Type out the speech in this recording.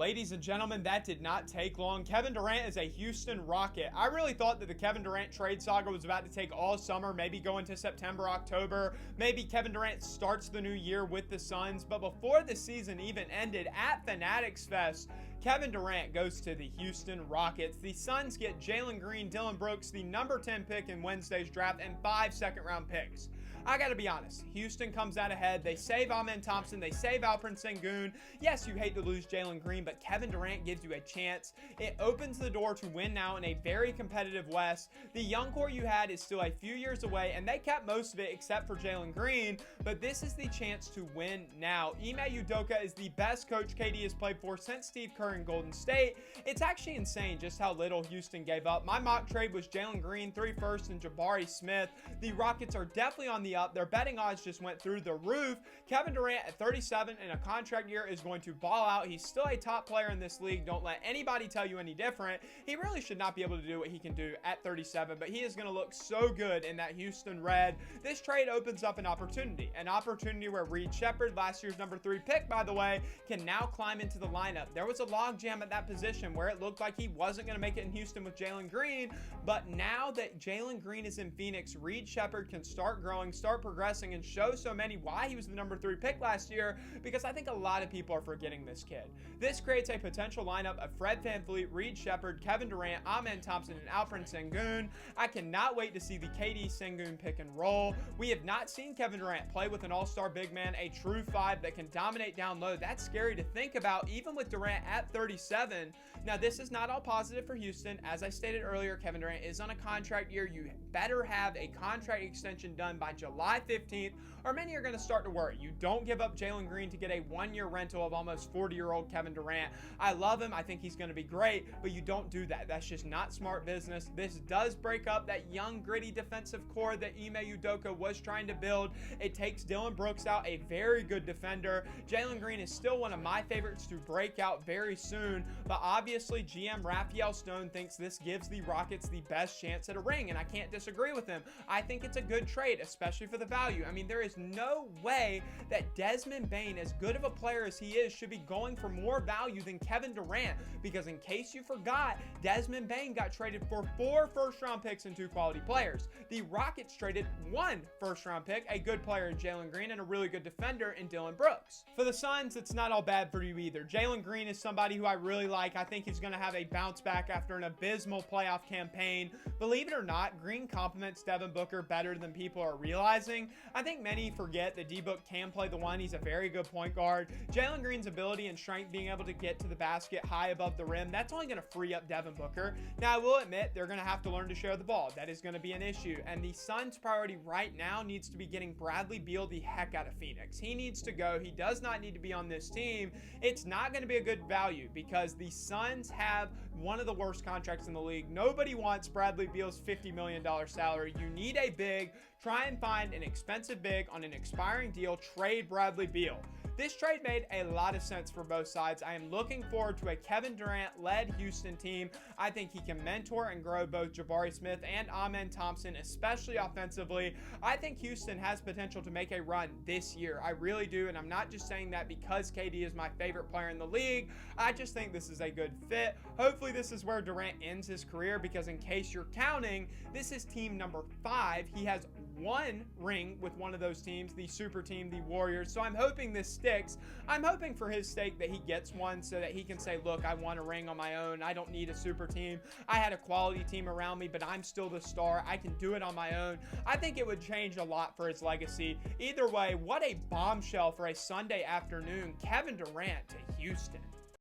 Ladies and gentlemen, that did not take long. Kevin Durant is a Houston Rocket. I really thought that the Kevin Durant trade saga was about to take all summer, maybe go into September, October. Maybe Kevin Durant starts the new year with the Suns. But before the season even ended at Fanatics Fest, Kevin Durant goes to the Houston Rockets. The Suns get Jalen Green, Dillon Brooks, the number 10 pick in Wednesday's draft, and 5 second-round picks. I gotta be honest, Houston comes out ahead. They save Amen Thompson. They save Alperen Sengun. Yes, you hate to lose Jalen Green, but Kevin Durant gives you a chance. It opens the door to win now in a very competitive West. The young core you had is still a few years away, and they kept most of it except for Jalen Green, but this is the chance to win now. Ime Udoka is the best coach KD has played for since Steve Kerr in Golden State. It's actually insane just how little Houston gave up. My mock trade was Jalen Green, 3 firsts, and Jabari Smith. The Rockets are definitely on the up. Their betting odds just went through the roof. Kevin Durant at 37 in a contract year is going to ball out. He's still a top player in this league. Don't let anybody tell you any different. He really should not be able to do what he can do at 37, but he is going to look so good in that Houston red. This trade opens up an opportunity where Reed Shepherd, last year's number 3 pick, by the way, can now climb into the lineup. There was a logjam at that position where it looked like he wasn't going to make it in Houston with Jalen Green, but now that Jalen Green is in Phoenix, Reed Shepherd can start growing, start progressing, and show so many why he was the number 3 pick last year, because I think a lot of people are forgetting this kid. This creates a potential lineup of Fred VanVleet, Reed Shepherd, Kevin Durant, Amen Thompson, and Alperen Sengun. I cannot wait to see the KD Sengun pick and roll. We have not seen Kevin Durant play with an all-star big man, a true 5 that can dominate down low. That's scary to think about, even with Durant at 37. Now, this is not all positive for Houston. As I stated earlier, Kevin Durant is on a contract year. You better have a contract extension done by July 15th, or many are going to start to worry. You don't give up Jalen Green to get a 1-year rental of almost 40-year-old Kevin Durant. I love him. I think he's going to be great, but you don't do that. That's just not smart business. This does break up that young, gritty defensive core that Ime Udoka was trying to build. It takes Dillon Brooks out, a very good defender. Jalen Green is still one of my favorites to break out very soon, but obviously GM Raphael Stone thinks this gives the Rockets the best chance at a ring, and I can't disagree with him. I think it's a good trade, especially for the value. I mean, there is no way that Desmond Bane, as good of a player as he is, should be going for more value than Kevin Durant, because in case you forgot, Desmond Bane got traded for 4 first-round picks and 2 quality players. The Rockets traded 1 first-round pick, a good player in Jalen Green, and a really good defender in Dillon Brooks. For the Suns, it's not all bad for you either. Jalen Green is somebody who I really like. I think he's going to have a bounce back after an abysmal playoff campaign. Believe it or not, Green complements Devin Booker better than people are realizing. I think many forget that D-Book can play the 1. He's a very good point guard. Jalen Green's ability and strength, being able to get to the basket high above the rim, that's only going to free up Devin Booker. Now, I will admit, they're going to have to learn to share the ball. That is going to be an issue. And the Suns' priority right now needs to be getting Bradley Beal the heck out of Phoenix. He needs to go. He does not need to be on this team. It's not going to be a good value because the Suns have one of the worst contracts in the league. Nobody wants Bradley Beal's $50 million salary. You need a big. Try and find an expensive big on an expiring deal. Trade Bradley Beal. This trade made a lot of sense for both sides. I am looking forward to a Kevin Durant-led Houston team. I think he can mentor and grow both Jabari Smith and Amen Thompson, especially offensively. I think Houston has potential to make a run this year. I really do, and I'm not just saying that because KD is my favorite player in the league. I just think this is a good fit. Hopefully, this is where Durant ends his career because in case you're counting, this is team number 5. He has 1 ring with one of those teams, the super team, the Warriors. So I'm hoping this sticks. I'm hoping for his sake that he gets one so that he can say, look, I won a ring on my own. I don't need a super team. I had a quality team around me, but I'm still the star. I can do it on my own. I think it would change a lot for his legacy. Either way, what a bombshell for a Sunday afternoon. Kevin Durant to Houston.